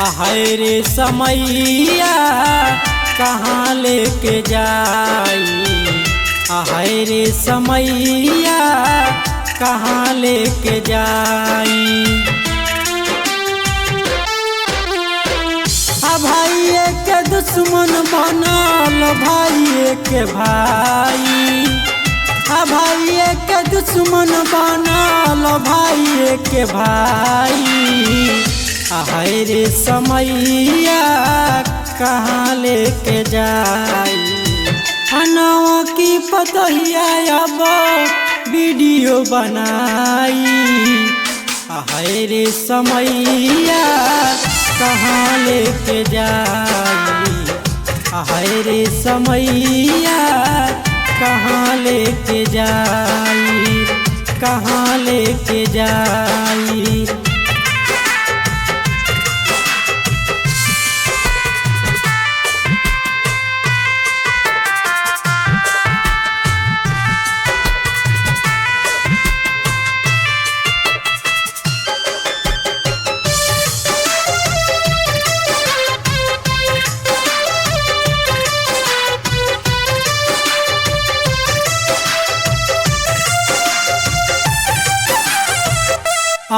हाय रे समैया कहाँ लेके जाई। हाय रे समैया कहाँ लेके जाई। भाई के दुश्मन बनल भाई के भाई। भाई के दुश्मन बनल भाई के भाई। हाय रे समैया कहाँ लेके जाई। हनवा की पतहिया अब वीडियो बनाई। हाय रे समैया कहाँ लेके जाई। हाय रे समैया कहाँ लेके जाई। कहाँ लेके जाई।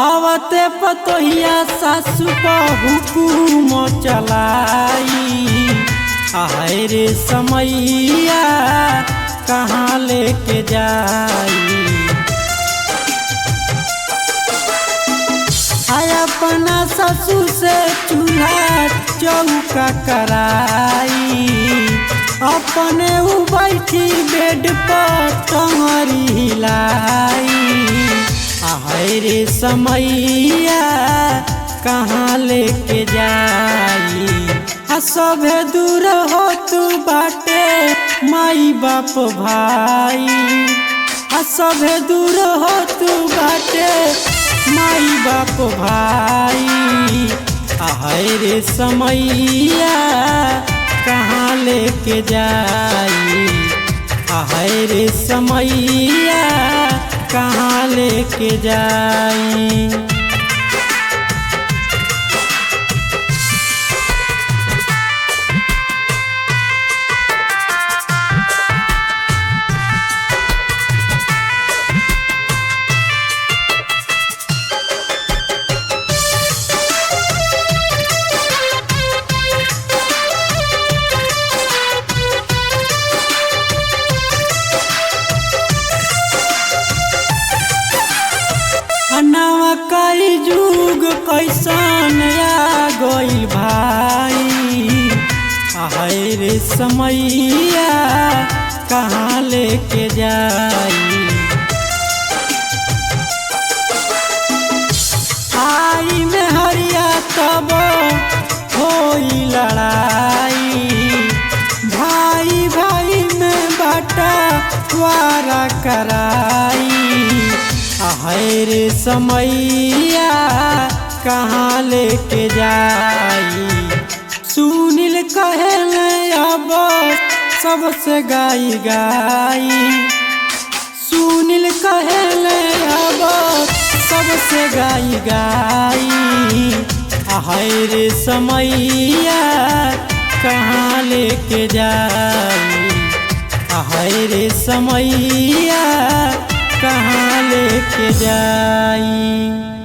आवते पतोहिया सासु पर हुकुम चलाई। हाय रे समैया कहाँ लेके जाई। हाय अपना ससुर से चूल्हा चौका कराई। अपने उ बैठी बेड पर टंगरी हिलाई। हाय रे समैया कहाँ लेके जाई। सभे दूर हो तू बाटे माई बाप भाई। सभे दूर हो तू बाटे माई बाप भाई। हाय रे समैया कहाँ लेके जाई। हाय रे समैया कहाँ लेके जाई। नवा कई जुग कैसन आ गइल भाई। हाय रे समैया कहाँ लेके जाई। आई में हरिया तब होई लड़ाई। भाई भाई में बाटा वारा कराई। हाय रे समैया कहाँ लेके जाई। सुनील कहले अब सबसे गाई गाई। सुनील कहले अब सबसे गाई गाई। हाय रे समैया कहाँ लेके जाई। हाय रे समैया कहाँ लेके जाई।